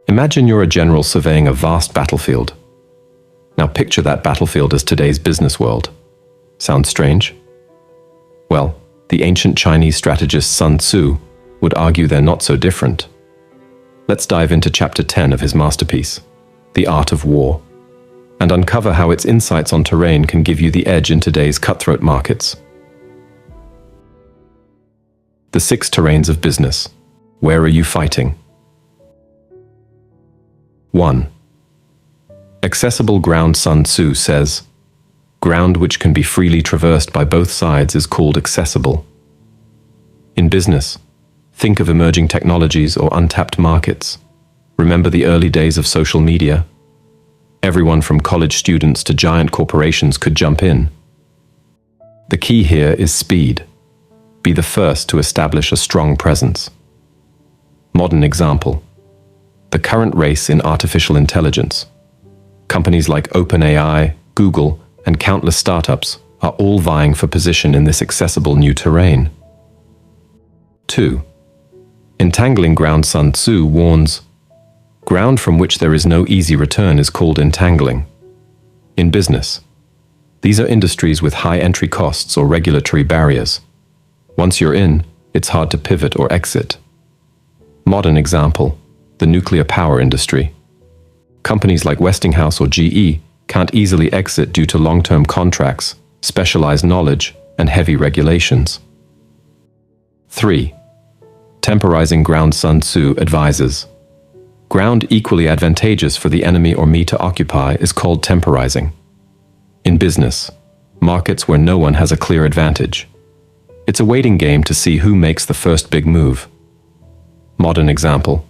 Imagine you're a general surveying a vast battlefield. Now picture that battlefield as today's business world. Sounds strange? Well, the ancient Chinese strategist Sun Tzu would argue they're not so different. Let's dive into chapter 10 of his masterpiece, The Art of War, and uncover how its insights on terrain can give you the edge in today's cutthroat markets. The 6 terrains of business. Where are you fighting? 1. Accessible ground. Sun Tzu says, ground which can be freely traversed by both sides is called accessible. In business, think of emerging technologies or untapped markets. Remember the early days of social media? Everyone from college students to giant corporations could jump in. The key here is speed. Be the first to establish a strong presence. Modern example: the current race in artificial intelligence. Companies like OpenAI, Google, and countless startups are all vying for position in this accessible new terrain. 2. Entangling ground. Sun Tzu warns, ground from which there is no easy return is called entangling. In business, these are industries with high entry costs or regulatory barriers. Once you're in, it's hard to pivot or exit. Modern example: the nuclear power industry. Companies like Westinghouse or GE can't easily exit due to long-term contracts, specialized knowledge, and heavy regulations. 3. Temporizing ground. Sun Tzu advises, ground equally advantageous for the enemy or me to occupy is called temporizing. In business, markets where no one has a clear advantage, it's a waiting game to see who makes the first big move. Modern example: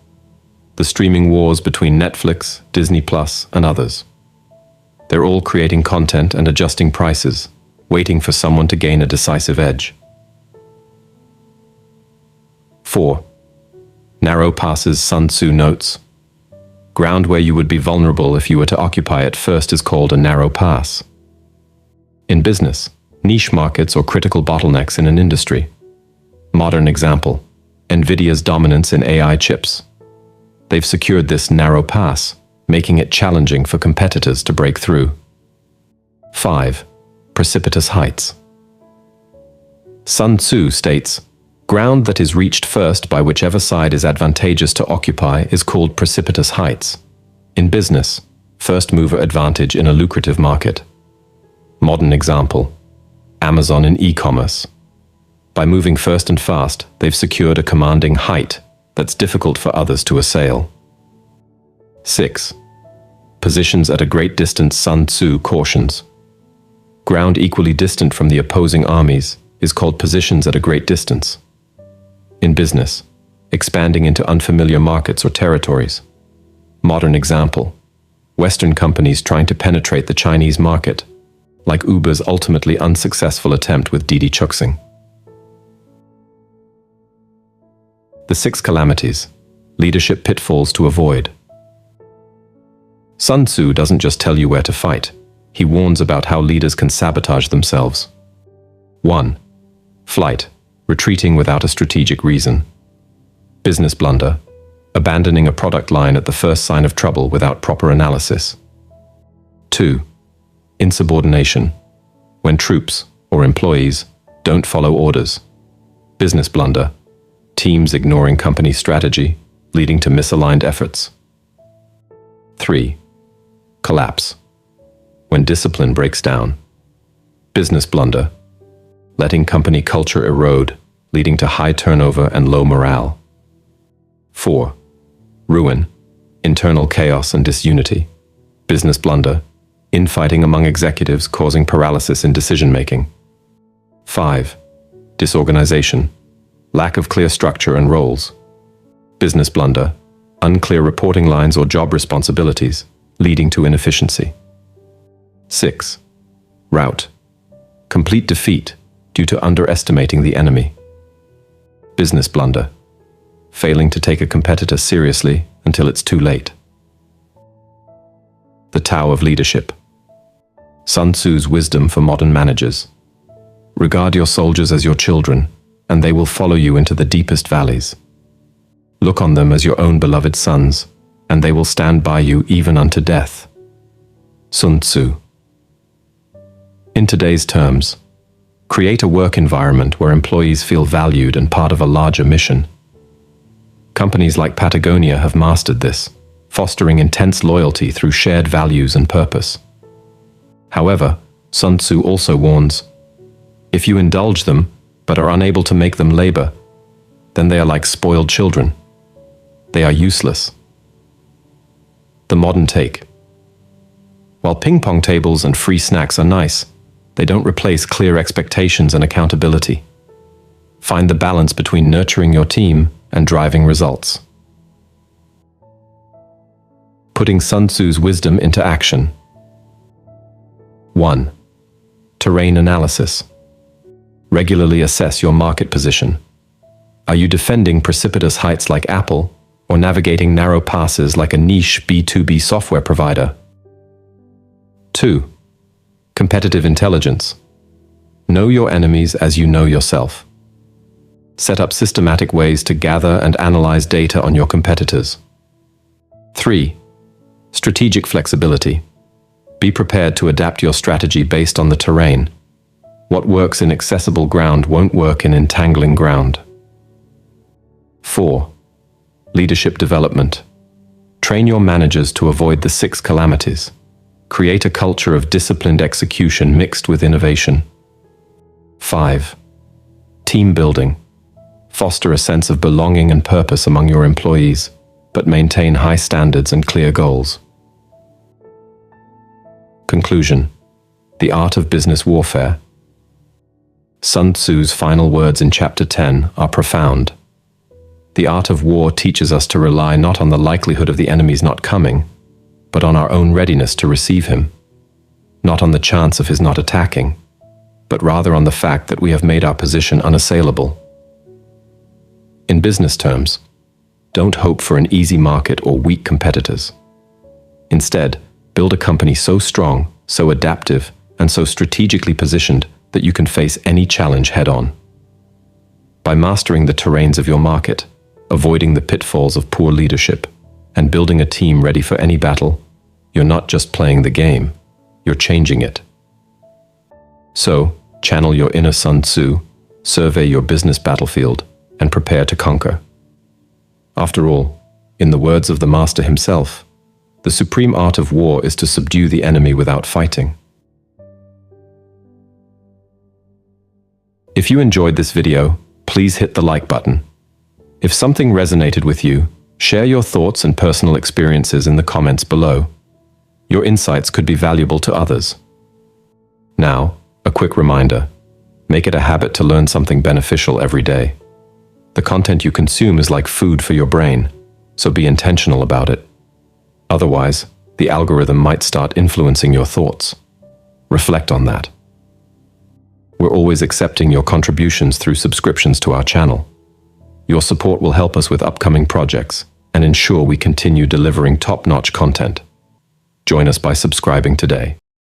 the streaming wars between Netflix, Disney+, and others. They're all creating content and adjusting prices, waiting for someone to gain a decisive edge. 4. Narrow passes. Sun Tzu notes, ground where you would be vulnerable if you were to occupy it first is called a narrow pass. In business, niche markets or critical bottlenecks in an industry. Modern example: NVIDIA's dominance in AI chips. They've secured this narrow pass, making it challenging for competitors to break through. 5. Precipitous heights. Sun Tzu states, ground that is reached first by whichever side is advantageous to occupy is called precipitous heights. In business, first mover advantage in a lucrative market. Modern example: Amazon in e-commerce. By moving first and fast, they've secured a commanding height that's difficult for others to assail. 6. Positions at a great distance. Sun Tzu cautions, ground equally distant from the opposing armies is called positions at a great distance. In business, expanding into unfamiliar markets or territories. Modern example: Western companies trying to penetrate the Chinese market, like Uber's ultimately unsuccessful attempt with Didi Chuxing. The 6 calamities, leadership pitfalls to avoid. Sun Tzu doesn't just tell you where to fight, he warns about how leaders can sabotage themselves. 1. Flight, retreating without a strategic reason. Business blunder, abandoning a product line at the first sign of trouble without proper analysis. 2. Insubordination, when troops or employees don't follow orders. Business blunder, teams ignoring company strategy, leading to misaligned efforts. 3. Collapse, when discipline breaks down. Business blunder, letting company culture erode, leading to high turnover and low morale. 4. Ruin, internal chaos and disunity. Business blunder, infighting among executives causing paralysis in decision-making. 5. Disorganization, lack of clear structure and roles. Business blunder, unclear reporting lines or job responsibilities, leading to inefficiency. 6. Rout, complete defeat due to underestimating the enemy. Business blunder, failing to take a competitor seriously until it's too late. The Tao of Leadership. Sun Tzu's wisdom for modern managers. Regard your soldiers as your children, and they will follow you into the deepest valleys. Look on them as your own beloved sons, and they will stand by you even unto death. Sun Tzu. In today's terms, create a work environment where employees feel valued and part of a larger mission. Companies like Patagonia have mastered this, fostering intense loyalty through shared values and purpose. However, Sun Tzu also warns, if you indulge them but are unable to make them labor, then they are like spoiled children. They are useless. The modern take. While ping pong tables and free snacks are nice, they don't replace clear expectations and accountability. Find the balance between nurturing your team and driving results. Putting Sun Tzu's wisdom into action. 1. Terrain analysis. Regularly assess your market position. Are you defending precipitous heights like Apple, or navigating narrow passes like a niche B2B software provider? 2. Competitive intelligence. Know your enemies as you know yourself. Set up systematic ways to gather and analyze data on your competitors. 3. Strategic flexibility. Be prepared to adapt your strategy based on the terrain. What works in accessible ground won't work in entangling ground. 4. Leadership development. Train your managers to avoid the 6 calamities. Create a culture of disciplined execution mixed with innovation. 5. Team building. Foster a sense of belonging and purpose among your employees, but maintain high standards and clear goals. Conclusion. The art of business warfare. Sun Tzu's final words in Chapter 10 are profound. The art of war teaches us to rely not on the likelihood of the enemy's not coming, but on our own readiness to receive him, not on the chance of his not attacking, but rather on the fact that we have made our position unassailable. In business terms, don't hope for an easy market or weak competitors. Instead, build a company so strong, so adaptive, and so strategically positioned that you can face any challenge head-on. By mastering the terrains of your market, avoiding the pitfalls of poor leadership, and building a team ready for any battle, you're not just playing the game, you're changing it. So, channel your inner Sun Tzu, survey your business battlefield, and prepare to conquer. After all, in the words of the master himself, the supreme art of war is to subdue the enemy without fighting. If you enjoyed this video, please hit the like button. If something resonated with you, share your thoughts and personal experiences in the comments below. Your insights could be valuable to others. Now, a quick reminder. Make it a habit to learn something beneficial every day. The content you consume is like food for your brain, so be intentional about it. Otherwise, the algorithm might start influencing your thoughts. Reflect on that. We're always accepting your contributions through subscriptions to our channel. Your support will help us with upcoming projects and ensure we continue delivering top-notch content. Join us by subscribing today.